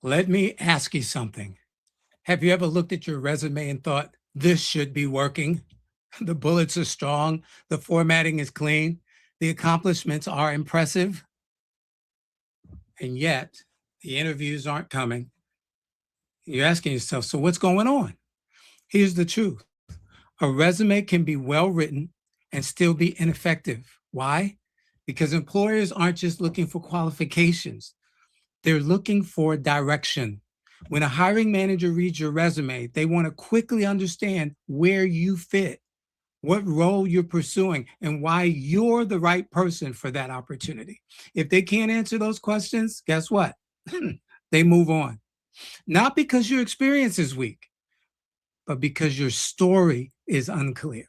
Let me ask you something. Have you ever looked at your resume and thought, this should be working? The bullets are strong, the formatting is clean, the accomplishments are impressive, and yet the interviews aren't coming. You're asking yourself, so what's going on? Here's the truth. A resume can be well written and still be ineffective. Why? Because employers aren't just looking for qualifications, they're looking for direction. When a hiring manager reads your resume, they want to quickly understand where you fit, what role you're pursuing, and why you're the right person for that opportunity. If they can't answer those questions, guess what? They move on. Not because your experience is weak, but because your story is unclear.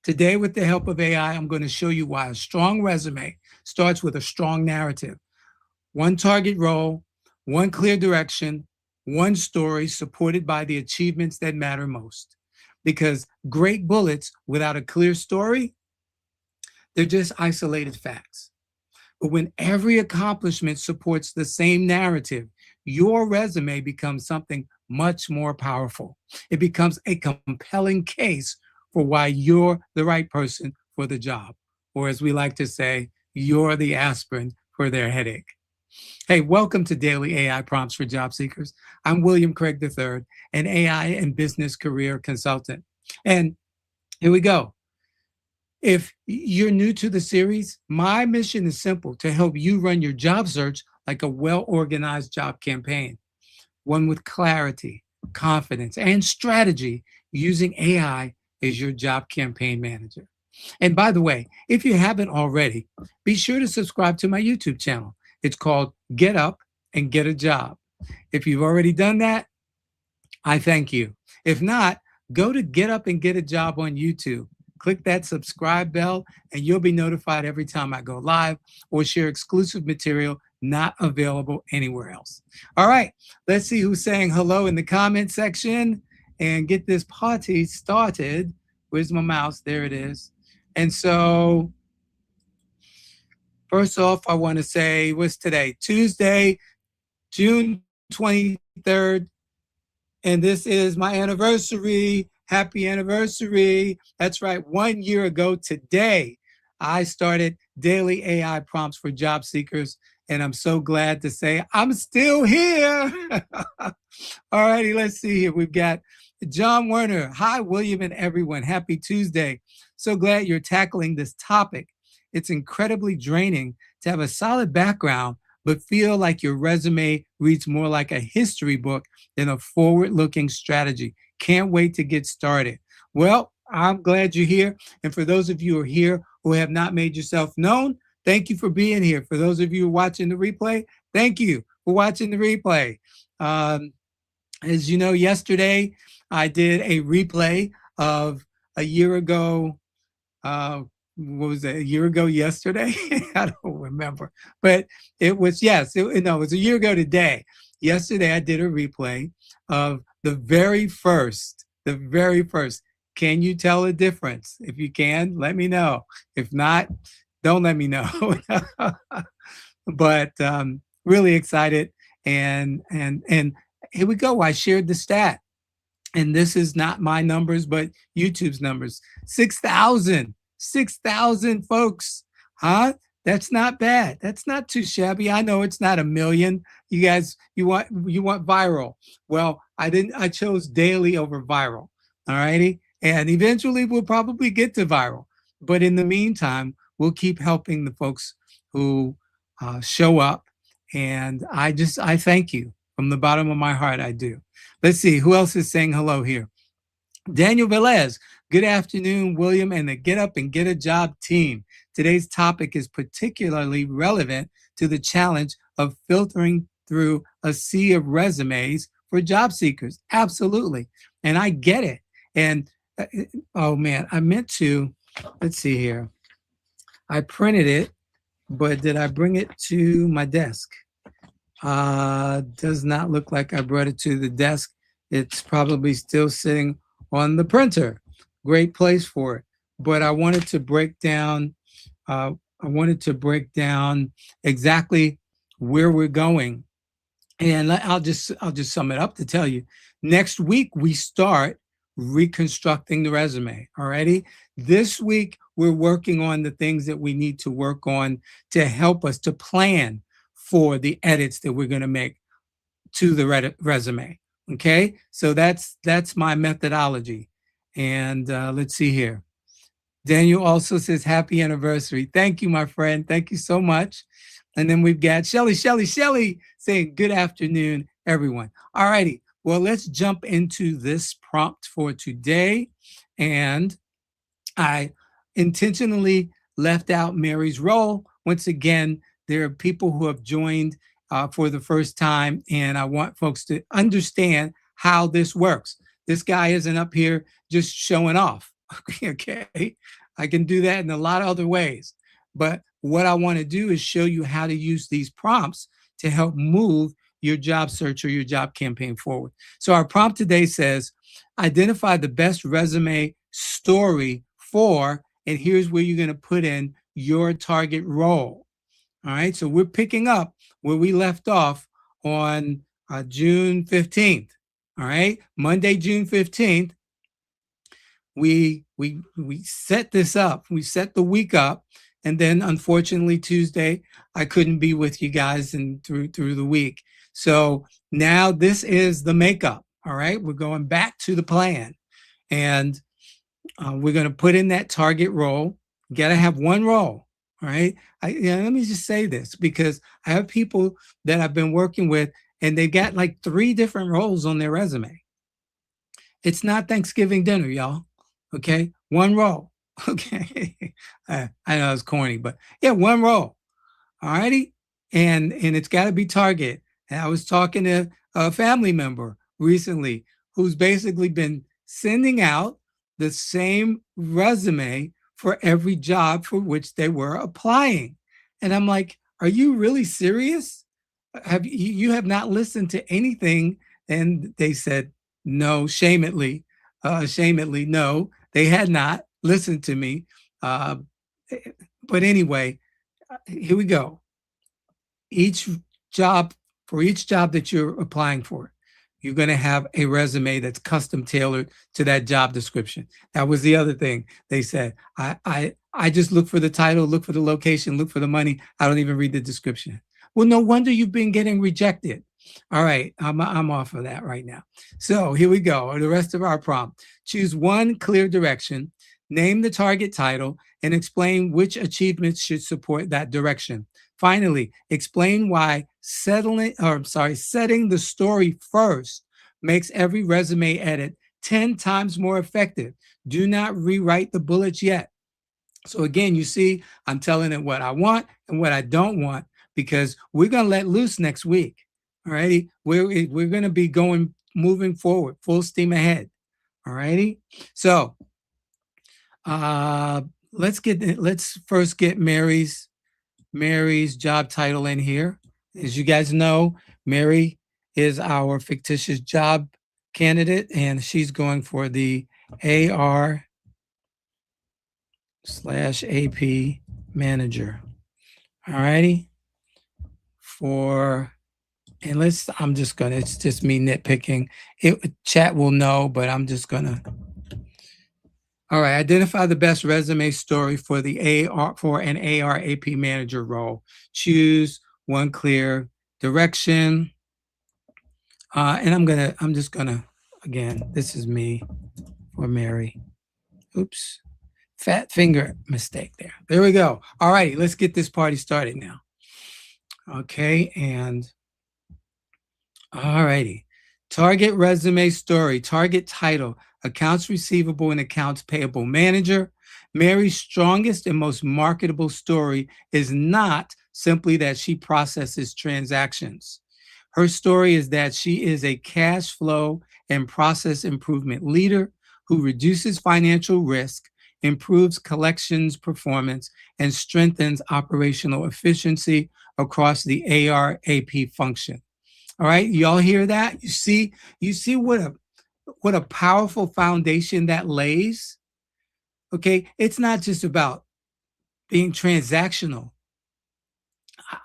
Today, with the help of AI, I'm going to show you why a strong resume starts with a strong narrative. One target role, one clear direction, one story supported by the achievements that matter most. Because great bullets without a clear story, they're just isolated facts. But when every accomplishment supports the same narrative, your resume becomes something much more powerful. It becomes a compelling case for why you're the right person for the job. Or as we like to say, you're the aspirin for their headache. Hey, welcome to Daily AI Prompts for Job Seekers. I'm William Craig III, an AI and business career consultant. And here we go. If you're new to the series, my mission is simple: to help you run your job search like a well-organized job campaign, one with clarity, confidence, and strategy using AI as your job campaign manager. And by the way, if you haven't already, be sure to subscribe to my YouTube channel. It's called Get Up and Get a Job. If you've already done that, I thank you. If not, go to Get Up and Get a Job on YouTube. Click that subscribe bell, and you'll be notified every time I go live or share exclusive material not available anywhere else. All right, let's see who's saying hello in the comment section and get this party started. Where's my mouse? There it is. And so, first off, I want to say, what's today? Tuesday, June 23rd. And this is my anniversary. Happy anniversary. That's right. 1 year ago today, I started Daily AI Prompts for Job Seekers. And I'm so glad to say I'm still here. All righty, let's see here. We've got John Werner. Hi, William and everyone. Happy Tuesday. So glad you're tackling this topic. It's incredibly draining to have a solid background, but feel like your resume reads more like a history book than a forward-looking strategy. Can't wait to get started. Well, I'm glad you're here. And for those of you who are here who have not made yourself known, thank you for being here. For those of you who are watching the replay, thank you for watching the replay. As you know, yesterday I did a replay of a year ago. What was it, a year ago yesterday? I don't remember, but it was, yes, it was a year ago today. Yesterday I did a replay of the very first. Can you tell the difference? If you can, let me know. If not, don't let me know. But really excited, and here we go. I shared the stat, and this is not my numbers, but YouTube's numbers. 6,000 folks, huh? That's not bad. That's not too shabby. I know it's not a million. You guys, you want viral. Well, I chose daily over viral. All righty. And eventually we'll probably get to viral. But in the meantime, we'll keep helping the folks who show up. And I thank you from the bottom of my heart. I do. Let's see who else is saying hello here. Daniel Velez, good afternoon, William and the Get Up and Get a Job team. Today's topic is particularly relevant to the challenge of filtering through a sea of resumes for job seekers. Absolutely. And I get it. And oh man, I meant to, let's see here. I printed it, but did I bring it to my desk? Does not look like I brought it to the desk. It's probably still sitting on the printer. Great place for it. But I wanted to break down exactly where we're going And I'll just sum it up to tell you. Next week we start reconstructing the resume. Alrighty. This week we're working on the things that we need to work on to help us to plan for the edits that we're going to make to the resume. Okay, so that's my methodology. And let's see here. Daniel also says happy anniversary. Thank you, my friend. Thank you so much. And then we've got Shelly saying good afternoon, everyone. All righty. Well, let's jump into this prompt for today. And I intentionally left out Mary's role. Once again, there are people who have joined for the first time, and I want folks to understand how this works. This guy isn't up here just showing off. Okay. I can do that in a lot of other ways. But what I want to do is show you how to use these prompts to help move your job search or your job campaign forward. So our prompt today says, identify the best resume story for, and here's where you're going to put in your target role. All right. So we're picking up where we left off on June 15th. All right. Monday, June 15th. We set this up. We set the week up. And then unfortunately, Tuesday, I couldn't be with you guys and through the week. So now this is the makeup. All right. We're going back to the plan. And we're going to put in that target role. You got to have one role. All right. Let me just say this because I have people that I've been working with and they've got like 3 different roles on their resume. It's not Thanksgiving dinner, y'all. Okay. One role. Okay. I know it's corny, but yeah, one role. All righty. And it's got to be target. And I was talking to a family member recently who's basically been sending out the same resume for every job for which they were applying. And I'm like, are you really serious? You have not listened to anything? And they said, no, shamedly, no, they had not listened to me. But anyway, here we go. Each job, for each job that you're applying for, you're going to have a resume that's custom tailored to that job description. That was the other thing they said. I just look for the title, look for the location, look for the money. I don't even read the description. Well, no wonder you've been getting rejected. All right, I'm off of that right now. So here we go. The rest of our prompt. Choose one clear direction, name the target title, and explain which achievements should support that direction. Finally, explain why setting the story first makes every resume edit 10 times more effective. Do not rewrite the bullets yet. So again, you see, I'm telling it what I want and what I don't want because we're going to let loose next week. All righty. We're going to be moving forward, full steam ahead. All righty. So let's first get Mary's job title in here. As you guys know, Mary is our fictitious job candidate, and she's going for the AR/AP manager. All righty. It's just me nitpicking. Chat will know, but I'm just gonna. All right, identify the best resume story for an AR/AP manager role. Choose one clear direction. And I'm just gonna, again, this is me for Mary. Oops, fat finger mistake there. There we go. All right, let's get this party started now. Okay, and all righty. Target resume story, target title, accounts receivable and accounts payable manager. Mary's strongest and most marketable story is not simply that she processes transactions. Her story is that she is a cash flow and process improvement leader who reduces financial risk, improves collections performance, and strengthens operational efficiency across the AR/AP function. All right, y'all hear that? You see what a powerful foundation that lays. Okay, it's not just about being transactional.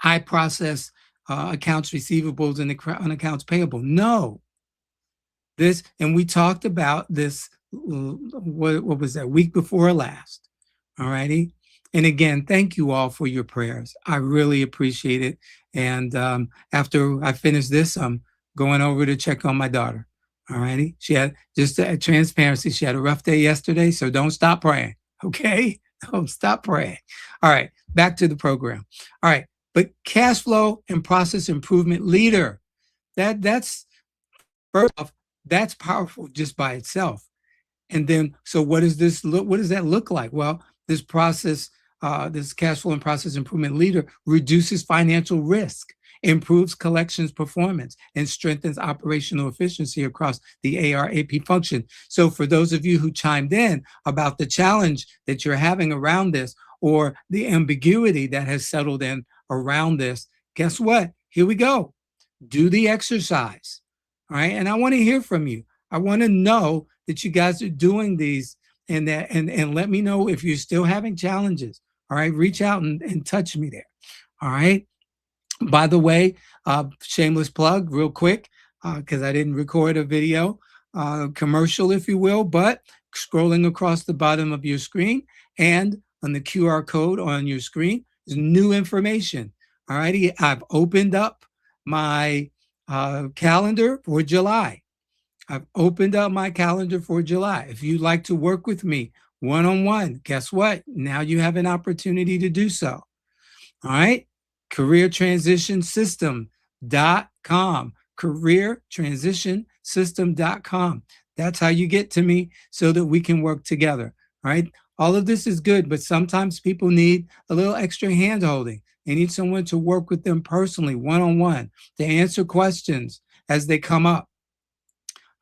I process accounts receivables and on accounts payable. No, this, and we talked about this, what was that, week before last. All righty. And again, thank you all for your prayers. I really appreciate it. And after I finish this, I'm going over to check on my daughter. All righty. She had, just transparency, she had a rough day yesterday, so don't stop praying. Okay. Don't stop praying. All right. Back to the program. All right. But cash flow and process improvement leader, that's first off, that's powerful just by itself. And then, so what does this look? What does that look like? Well, this process, this cash flow and process improvement leader reduces financial risk, improves collections performance, and strengthens operational efficiency across the AR/AP function. So for those of you who chimed in about the challenge that you're having around this, or the ambiguity that has settled in around this, guess what? Here we go. Do the exercise. All right. And I want to hear from you. I want to know that you guys are doing these, and that, and let me know if you're still having challenges. All right. Reach out and touch me there. All right. By the way, shameless plug real quick, because I didn't record a video commercial, if you will, but scrolling across the bottom of your screen and on the QR code on your screen is new information. All righty. I've opened up my calendar for July. I've opened up my calendar for July. If you'd like to work with me one-on-one, guess what? Now you have an opportunity to do so. All right. CareerTransitionSystem.com. CareerTransitionSystem.com. That's how you get to me so that we can work together. All right. All of this is good, but sometimes people need a little extra hand holding. They need someone to work with them personally, one-on-one, to answer questions as they come up.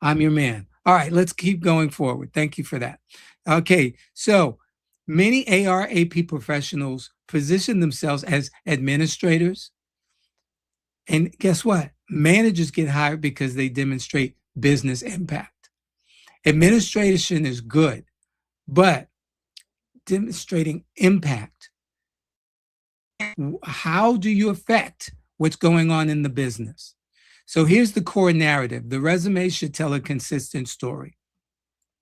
I'm your man. All right, let's keep going forward. Thank you for that. Okay, so many AR/AP professionals position themselves as administrators. And guess what? Managers get hired because they demonstrate business impact. Administration is good, but demonstrating impact, how do you affect what's going on in the business? So here's the core narrative. The resume should tell a consistent story.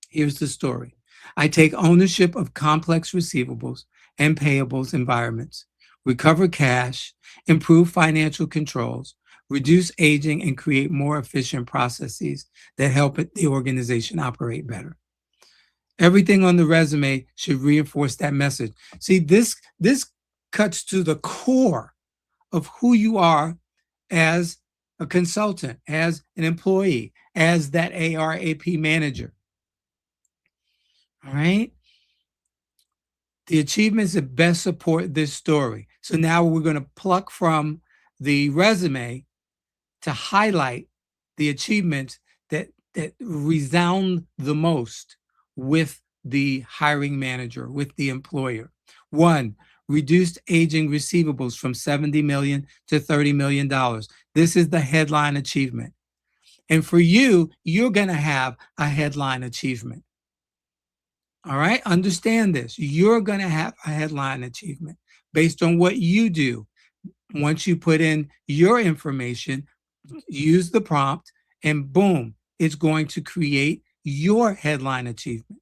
Here's the story. I take ownership of complex receivables and payables environments, recover cash, improve financial controls, reduce aging, and create more efficient processes that help the organization operate better. Everything on the resume should reinforce that message. See, this cuts to the core of who you are as a consultant, as an employee, as that AR/AP manager. All right. The achievements that best support this story. So now we're going to pluck from the resume to highlight the achievements that resound the most with the hiring manager, with the employer. One, reduced aging receivables from $70 million to $30 million. This is the headline achievement. And for you, you're going to have a headline achievement. All right, understand this. You're going to have a headline achievement based on what you do. Once you put in your information, use the prompt, and boom, it's going to create your headline achievement.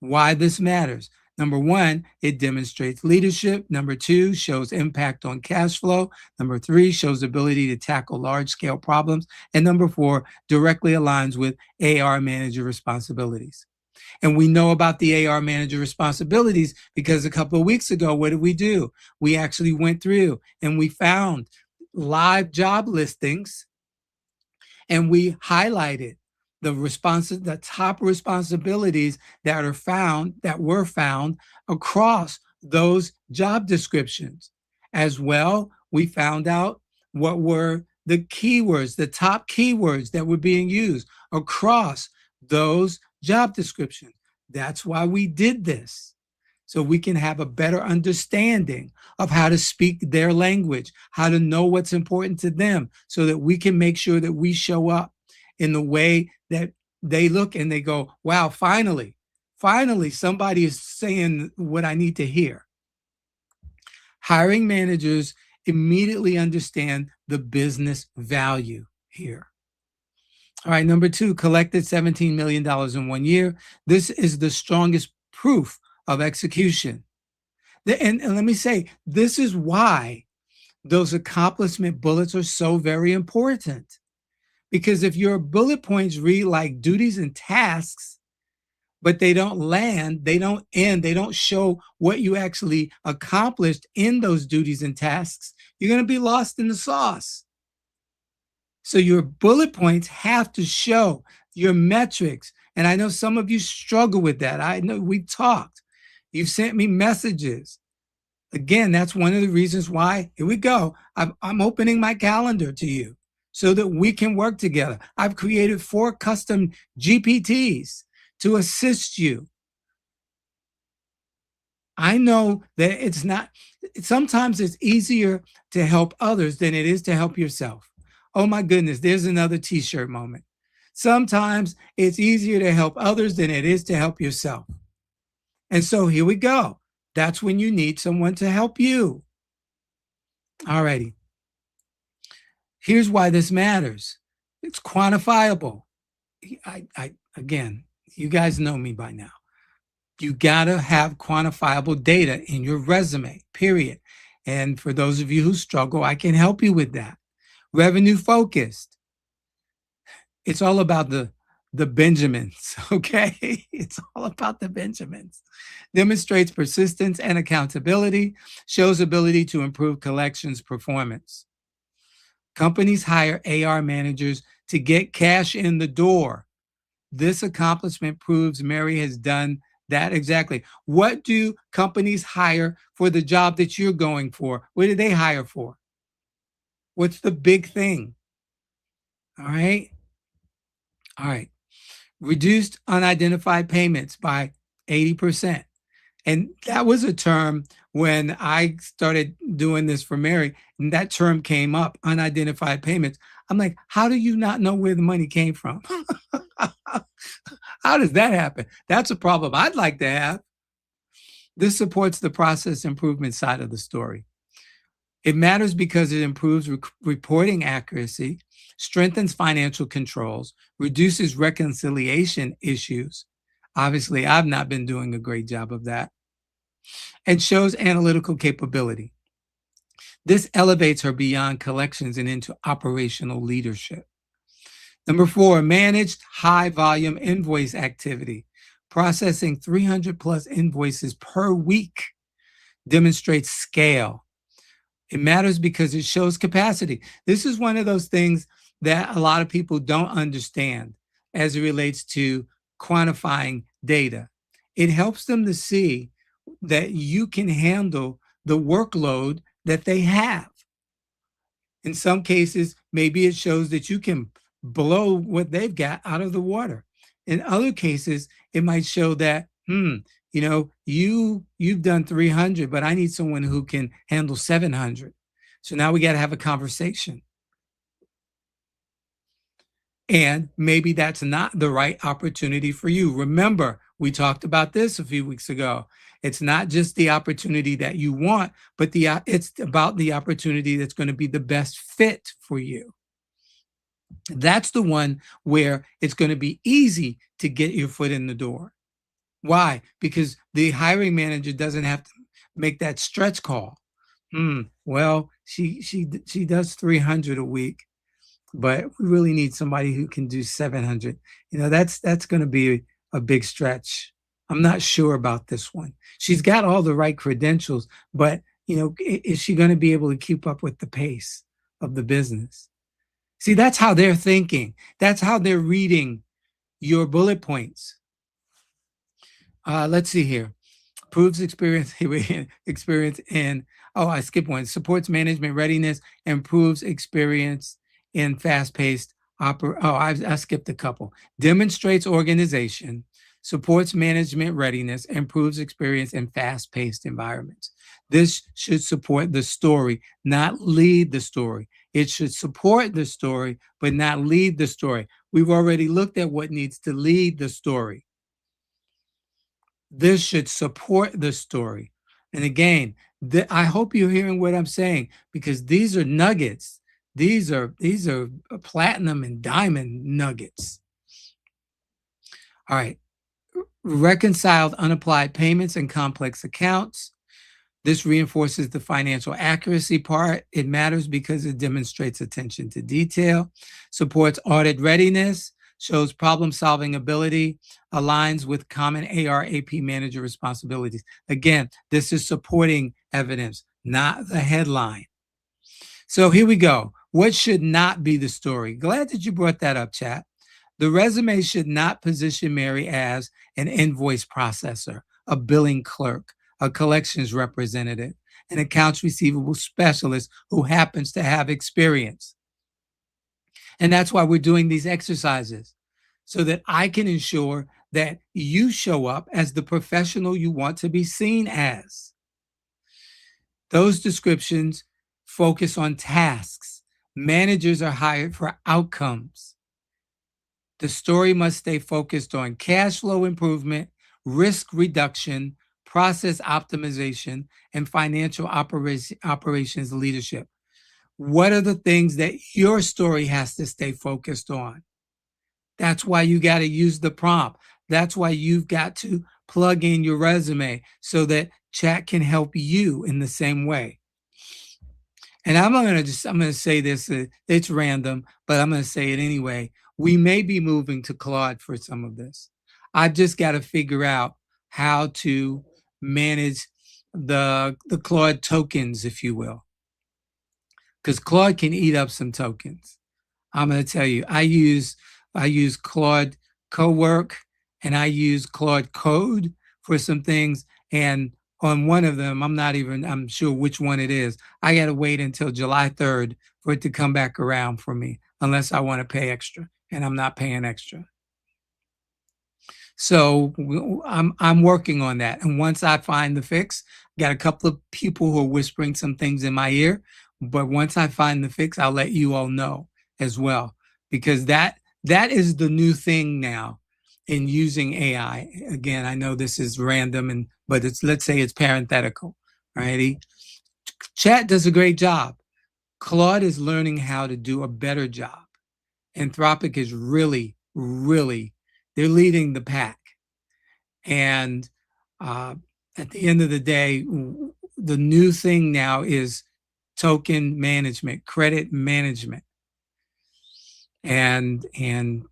Why this matters. Number one, it demonstrates leadership. Number two, shows impact on cash flow. Number three, shows ability to tackle large-scale problems. And number four, directly aligns with AR manager responsibilities. And we know about the AR manager responsibilities because a couple of weeks ago, what did we do? We actually went through and we found live job listings, and we highlighted the top responsibilities that were found across those job descriptions. As well, we found out what were the keywords, the top keywords that were being used across those job descriptions. That's why we did this, so we can have a better understanding of how to speak their language, how to know what's important to them, so that we can make sure that we show up in the way that they look and they go, wow, finally somebody is saying what I need to hear. Hiring managers immediately understand the business value here. All right, number two, collected $17 million in 1 year. This is the strongest proof of execution. And let me say, this is why those accomplishment bullets are so very important. Because if your bullet points read like duties and tasks, but they don't land, they don't end, they don't show what you actually accomplished in those duties and tasks, you're going to be lost in the sauce. So your bullet points have to show your metrics. And I know some of you struggle with that. I know we've talked. You've sent me messages. Again, that's one of the reasons why, here we go. I'm opening my calendar to you so that we can work together. I've created 4 custom GPTs to assist you. I know that sometimes it's easier to help others than it is to help yourself. Oh my goodness, there's another t-shirt moment. Sometimes it's easier to help others than it is to help yourself. And so here we go. That's when you need someone to help you. All righty. Here's why this matters. It's quantifiable. Again, you guys know me by now. You got to have quantifiable data in your resume, period. And for those of you who struggle, I can help you with that. Revenue focused. It's all about the Benjamins, okay? It's all about the Benjamins. Demonstrates persistence and accountability, shows ability to improve collections performance. Companies hire AR managers to get cash in the door. This accomplishment proves Mary has done that exactly. What do companies hire for the job that you're going for? What do they hire for? What's the big thing? All right. All right. Reduced unidentified payments by 80%. And that was a term when I started doing this for Mary, and that term came up, unidentified payments. I'm like, how do you not know where the money came from? How does that happen? That's a problem I'd like to have. This supports the process improvement side of the story. It matters because it improves reporting accuracy, strengthens financial controls, reduces reconciliation issues. Obviously, I've not been doing a great job of that. And shows analytical capability. This elevates her beyond collections and into operational leadership. Number 4, managed high volume invoice activity. Processing 300 plus invoices per week demonstrates scale. It matters because it shows capacity. This is one of those things that a lot of people don't understand as it relates to quantifying data. It helps them to see that you can handle the workload that they have. In some cases, maybe it shows that you can blow what they've got out of the water. In other cases, it might show that, you've done 300, but I need someone who can handle 700. So now we got to have a conversation. And maybe that's not the right opportunity for you. Remember, we talked about this a few weeks ago. It's not just the opportunity that you want, but it's about the opportunity that's going to be the best fit for you. That's the one where it's going to be easy to get your foot in the door. Why? Because the hiring manager doesn't have to make that stretch call. Well, she does 300 a week, but we really need somebody who can do 700. That's going to be a big stretch. I'm not sure about this one. She's got all the right credentials, but is she going to be able to keep up with the pace of the business? See, that's how they're thinking. That's how they're reading your bullet points. Let's see here. Proves experience in, I skipped one. Supports management readiness, improves experience in fast-paced I skipped a couple. Demonstrates organization, supports management readiness, improves experience in fast-paced environments. This should support the story, not lead the story. It should support the story, but not lead the story. We've already looked at what needs to lead the story. This should support the story. And again, I hope you're hearing what I'm saying, because these are nuggets. These are platinum and diamond nuggets. All right. Reconciled unapplied payments and complex accounts. This reinforces the financial accuracy part. It matters because it demonstrates attention to detail, supports audit readiness, shows problem solving ability, aligns with common AR AP manager responsibilities. Again, this is supporting evidence, not the headline. So here we go. What should not be the story? Glad that you brought that up, chat. The resume should not position Mary as an invoice processor, a billing clerk, a collections representative, an accounts receivable specialist who happens to have experience. And that's why we're doing these exercises, so that I can ensure that you show up as the professional you want to be seen as. Those descriptions focus on tasks. Managers are hired for outcomes. The story must stay focused on cash flow improvement, risk reduction, process optimization, and financial operations leadership. What are the things that your story has to stay focused on? That's why you got to use the prompt. That's why you've got to plug in your resume so that chat can help you in the same way. And I'm going to say this, it's random, but I'm going to say it anyway. We may be moving to Claude for some of this. I've just got to figure out how to manage the Claude tokens, if you will, because Claude can eat up some tokens. I'm going to tell you, I use Claude Cowork and I use Claude Code for some things. And on one of them, I'm sure which one it is. I got to wait until July 3rd for it to come back around for me, unless I want to pay extra, and I'm not paying extra. So I'm working on that. And once I find the fix, got a couple of people who are whispering some things in my ear, but once I find the fix, I'll let you all know as well, because that is the new thing now in using AI. Again, I know this is random, but let's say it's parenthetical, righty? Chat does a great job. Claude is learning how to do a better job. Anthropic is really, they're leading the pack. And at the end of the day, the new thing now is token management, credit management. And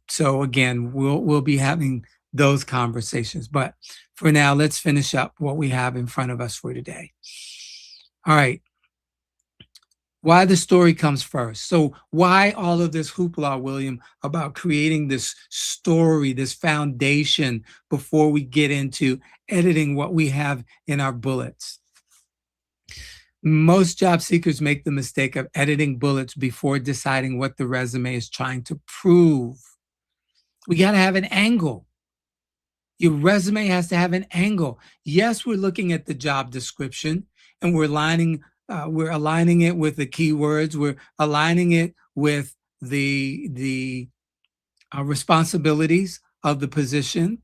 so again, we'll be having those conversations. But for now, let's finish up what we have in front of us for today. All right. Why the story comes first. So why all of this hoopla, William, about creating this story, this foundation before we get into editing what we have in our bullets? Most job seekers make the mistake of editing bullets before deciding what the resume is trying to prove. We got to have an angle. Your resume has to have an angle. Yes, we're looking at the job description and we're aligning it with the keywords. We're aligning it with the responsibilities of the position.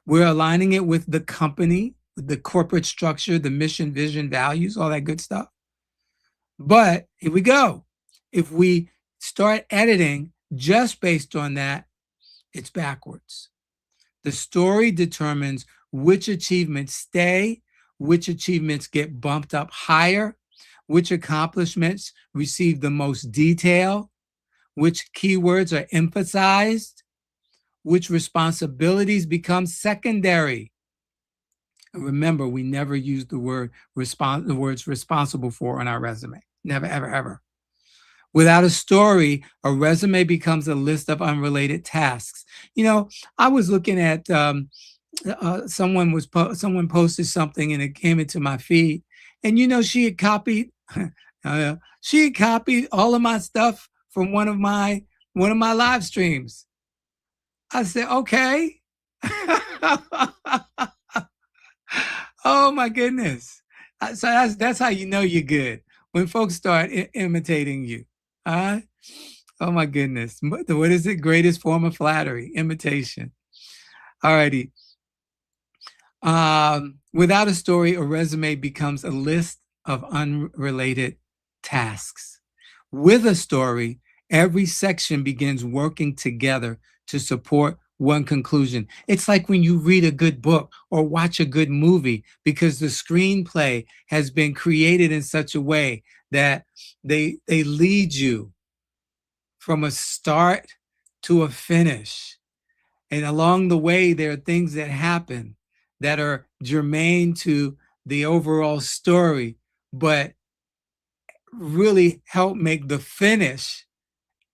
We're aligning it with the company, the corporate structure, the mission, vision, values, all that good stuff. But here we go. If we start editing just based on that, it's backwards. The story determines which achievements stay, which achievements get bumped up higher, which accomplishments receive the most detail, which keywords are emphasized, which responsibilities become secondary. And remember, we never use the words responsible for on our resume. Never, ever, ever. Without a story, a resume becomes a list of unrelated tasks. You know, I was looking at someone posted something and it came into my feed, and she had copied all of my stuff from one of my live streams. I said, okay. Oh my goodness. So that's how you know you're good, when folks start imitating you. Oh my goodness. What is it? Greatest form of flattery, imitation. All righty. Without a story, a resume becomes a list of unrelated tasks. With a story, every section begins working together to support one conclusion. It's like when you read a good book or watch a good movie because the screenplay has been created in such a way that they lead you from a start to a finish. And along the way, there are things that happen that are germane to the overall story, but really help make the finish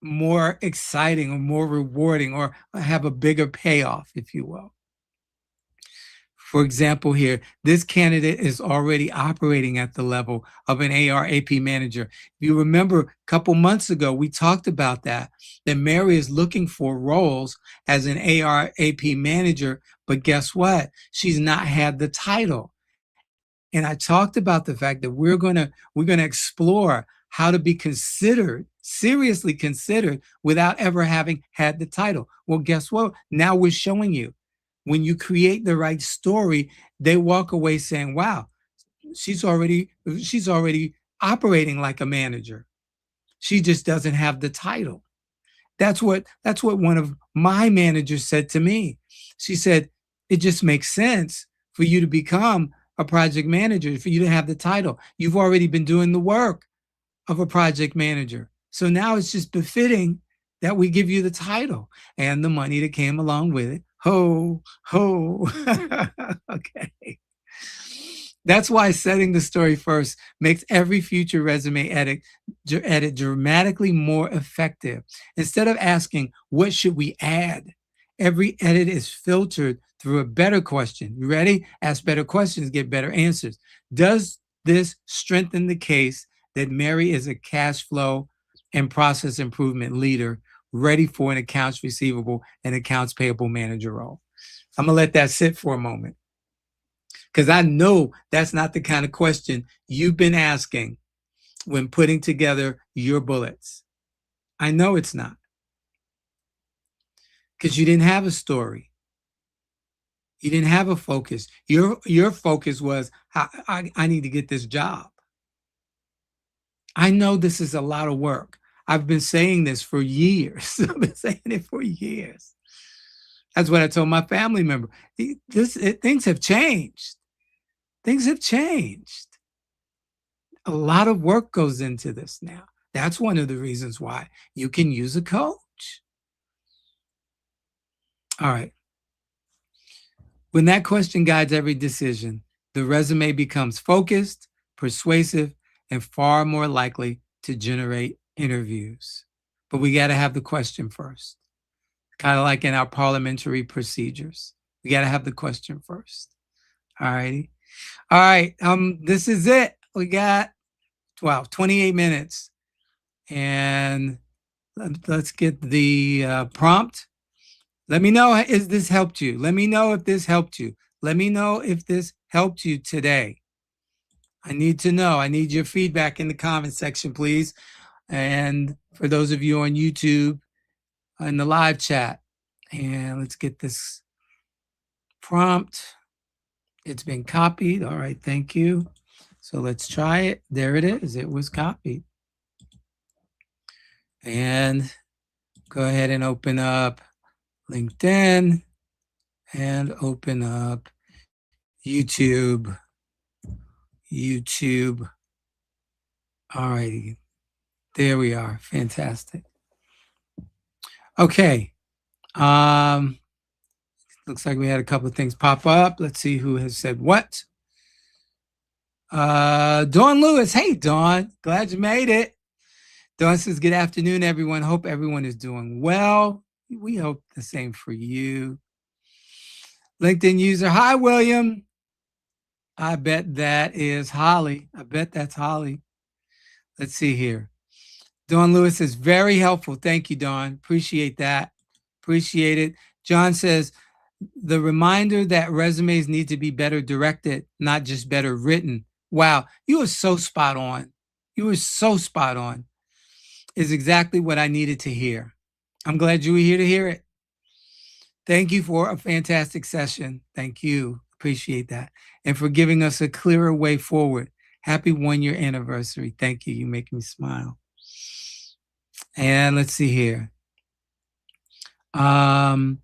more exciting or more rewarding or have a bigger payoff, if you will. For example, here, this candidate is already operating at the level of an AR/AP manager. If you remember a couple months ago, we talked about that Mary is looking for roles as an AR/AP manager, but guess what? She's not had the title. And I talked about the fact that we're gonna explore how to be considered, seriously considered, without ever having had the title. Well, guess what? Now we're showing you when you create the right story, they walk away saying, wow, she's already operating like a manager. She just doesn't have the title. That's what one of my managers said to me. She said, it just makes sense for you to become a project manager, for you to have the title. You've already been doing the work of a project manager. So now it's just befitting that we give you the title and the money that came along with it. Ho, ho. Okay. That's why setting the story first makes every future resume edit dramatically more effective. Instead of asking, what should we add? Every edit is filtered through a better question. You ready? Ask better questions, get better answers. Does this strengthen the case that Mary is a cash flow and process improvement leader ready for an accounts receivable and accounts payable manager role? I'm going to let that sit for a moment because I know that's not the kind of question you've been asking when putting together your bullets. I know it's not because you didn't have a story. You didn't have a focus. Your focus was, I need to get this job. I know this is a lot of work. I've been saying this for years. I've been saying it for years. That's what I told my family member. Things have changed. Things have changed. A lot of work goes into this now. That's one of the reasons why you can use a coach. All right. When that question guides every decision, the resume becomes focused, persuasive, and far more likely to generate interviews. But we got to have the question first. Kind of like in our parliamentary procedures. We got to have the question first. All righty. All right. This is it. We got 28 minutes. And let's get the prompt. Let me know if this helped you. Let me know if this helped you. Let me know if this helped you today. I need to know. I need your feedback in the comment section, please. And for those of you on YouTube, in the live chat. And let's get this prompt. It's been copied. All right, thank you. So let's try it. There it is. It was copied. And go ahead and open up LinkedIn and open up YouTube. All righty. There we are. Fantastic. Okay. Looks like we had a couple of things pop up. Let's see who has said what. Dawn Lewis. Hey, Dawn. Glad you made it. Dawn says, good afternoon, everyone. Hope everyone is doing well. We hope the same for you. LinkedIn user. Hi, William. I bet that is Holly. I bet that's Holly. Let's see here. Dawn Lewis is very helpful. Thank you, Dawn. Appreciate that. Appreciate it. John says, the reminder that resumes need to be better directed, not just better written. Wow, you were so spot on. You were so spot on. Is exactly what I needed to hear. I'm glad you were here to hear it. Thank you for a fantastic session. Thank you. Appreciate that. And for giving us a clearer way forward. Happy 1-year anniversary. Thank you. You make me smile. And let's see here. Young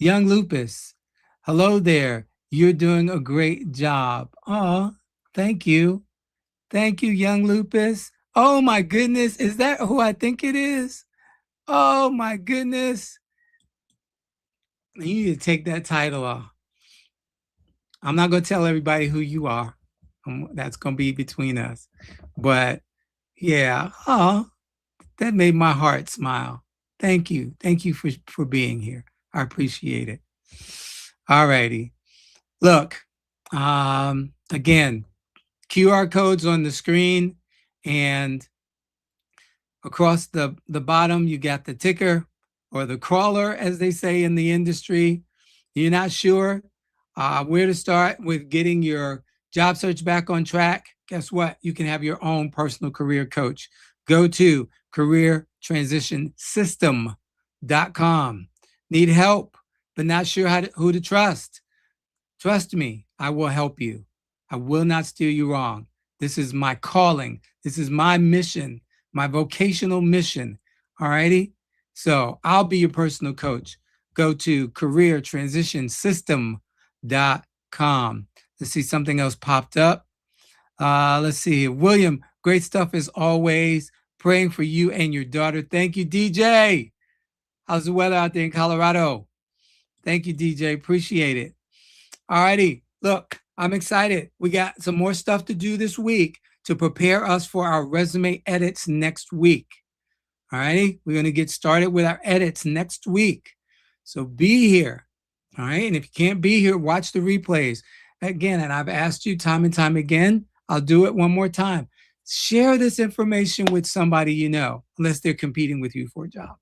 Lupus. Hello there. You're doing a great job. Oh, thank you. Thank you, Young Lupus. Oh my goodness. Is that who I think it is? Oh my goodness. You need to take that title off. I'm not going to tell everybody who you are. That's going to be between us. But yeah, that made my heart smile. Thank you. Thank you for being here. I appreciate it. All righty. Look, again, QR codes on the screen, and across the bottom, you got the ticker or the crawler, as they say in the industry. You're not sure where to start with getting your job search back on track? Guess what? You can have your own personal career coach. Go to careertransitionsystem.com. Need help, but not sure who to trust? Trust me, I will help you. I will not steer you wrong. This is my calling. This is my mission, my vocational mission. All righty? So I'll be your personal coach. Go to careertransitionsystem.com. Let's see, something else popped up. Let's see here. William, great stuff as always. Praying for you and your daughter. Thank you, DJ. How's the weather out there in Colorado? Thank you, DJ. Appreciate it. All righty. Look, I'm excited. We got some more stuff to do this week to prepare us for our resume edits next week. All righty. We're going to get started with our edits next week. So be here. All right. And if you can't be here, watch the replays. Again, and I've asked you time and time again, I'll do it one more time. Share this information with somebody you know, unless they're competing with you for a job.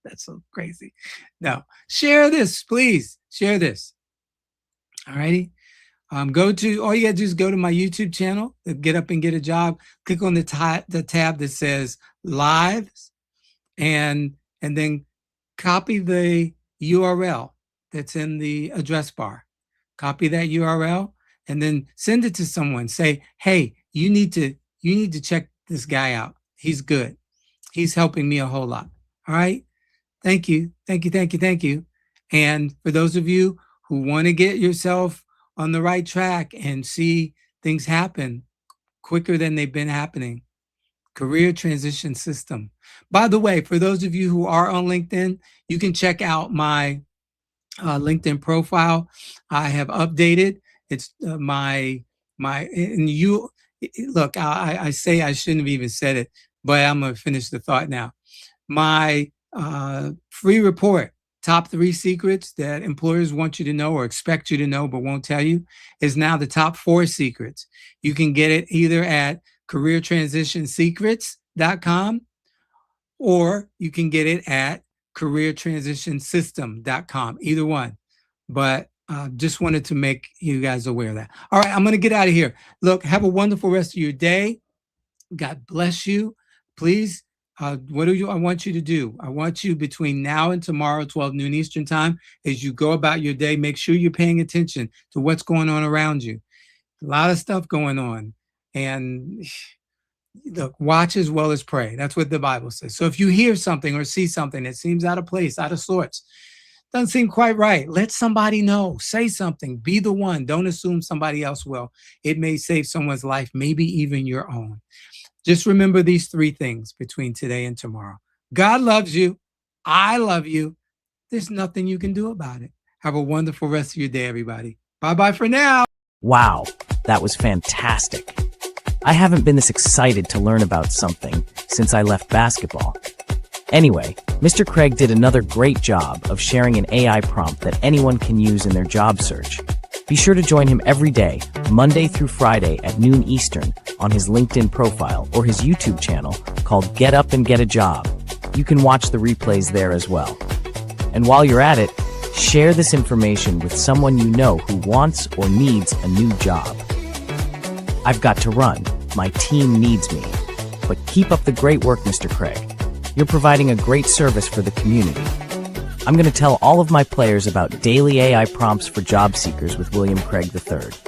That's so crazy. No, share this, please. Share this. All righty. All you got to do is go to my YouTube channel, Get Up and Get a Job. Click on the tab that says Lives, and then copy the URL that's in the address bar. Copy that URL and then send it to someone. Say, hey, you need to check this guy out. He's good. He's helping me a whole lot. All right. Thank you. Thank you. Thank you. Thank you. And for those of you who want to get yourself on the right track and see things happen quicker than they've been happening, Career Transition System. By the way, for those of you who are on LinkedIn, you can check out my LinkedIn profile. I have updated. It's I say I shouldn't have even said it, but I'm going to finish the thought now. My free report, top 3 secrets that employers want you to know or expect you to know but won't tell you, is now the top 4 secrets. You can get it either at careertransitionsecrets.com or you can get it at careertransitionsystem.com, either one. But just wanted to make you guys aware of that. All right, I'm going to get out of here. Look, have a wonderful rest of your day. God bless you. Please, what do I want you to do? I want you between now and tomorrow, 12 noon Eastern time, as you go about your day, make sure you're paying attention to what's going on around you. A lot of stuff going on. And look, watch as well as pray. That's what the Bible says. So if you hear something or see something that seems out of place, out of sorts, doesn't seem quite right, let somebody know. Say something. Be the one. Don't assume somebody else will. It may save someone's life, maybe even your own. Just remember these 3 things between today and tomorrow. God loves you. I love you. There's nothing you can do about it. Have a wonderful rest of your day, everybody. Bye-bye for now. Wow, that was fantastic. I haven't been this excited to learn about something since I left basketball. Anyway, Mr. Craig did another great job of sharing an AI prompt that anyone can use in their job search. Be sure to join him every day, Monday through Friday at noon Eastern, on his LinkedIn profile or his YouTube channel called Get Up and Get a Job. You can watch the replays there as well. And while you're at it, share this information with someone you know who wants or needs a new job. I've got to run. My team needs me. But keep up the great work, Mr. Craig. You're providing a great service for the community. I'm going to tell all of my players about daily AI prompts for job seekers with William Craig III.